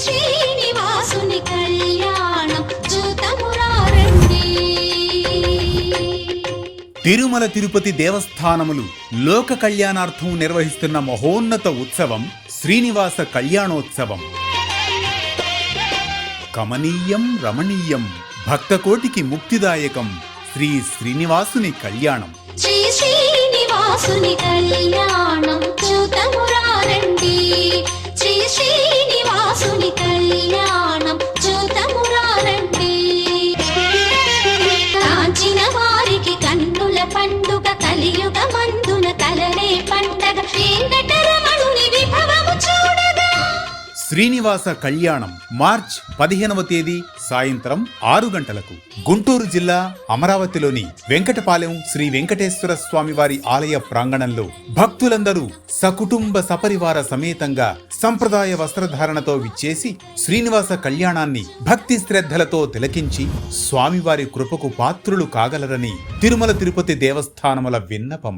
శ్రీనివాసుని కళ్యాణం చూతమురారండి. తిరుమల తిరుపతి దేవస్థానములు లోక కళ్యాణార్థం నిర్వహిస్తున్న మహోన్నత ఉత్సవం శ్రీనివాస కళ్యాణోత్సవం. కమనీయం రమణీయం భక్తకోటికి ముక్తిదాయకం శ్రీ శ్రీనివాసుని కళ్యాణం. శ్రీ శ్రీనివాసుని కళ్యాణం చూతమురారండి. శ్రీ శ్రీనివాసుని కళ్యాణం చూతమురారండి. కాంచిన వారికి కన్నుల పండుగ కలియుగ మందున కలలే పండగ వెంకటరమణుని విభవము చూడగా. శ్రీనివాస కళ్యాణం మార్చ్ 15వ తేదీ సాయంత్రం 6 గంటలకు గుంటూరు జిల్లా అమరావతిలోని వెంకటపాలెం శ్రీ వెంకటేశ్వర స్వామి వారి ఆలయ ప్రాంగణంలో భక్తులందరూ సకుటుంబ సపరివార సమేతంగా సంప్రదాయ వస్త్రధారణతో విచ్చేసి శ్రీనివాస కళ్యాణాన్ని భక్తి శ్రద్ధలతో తిలకించి స్వామివారి కృపకు పాత్రులు కాగలరని తిరుమల తిరుపతి దేవస్థానముల విన్నపం.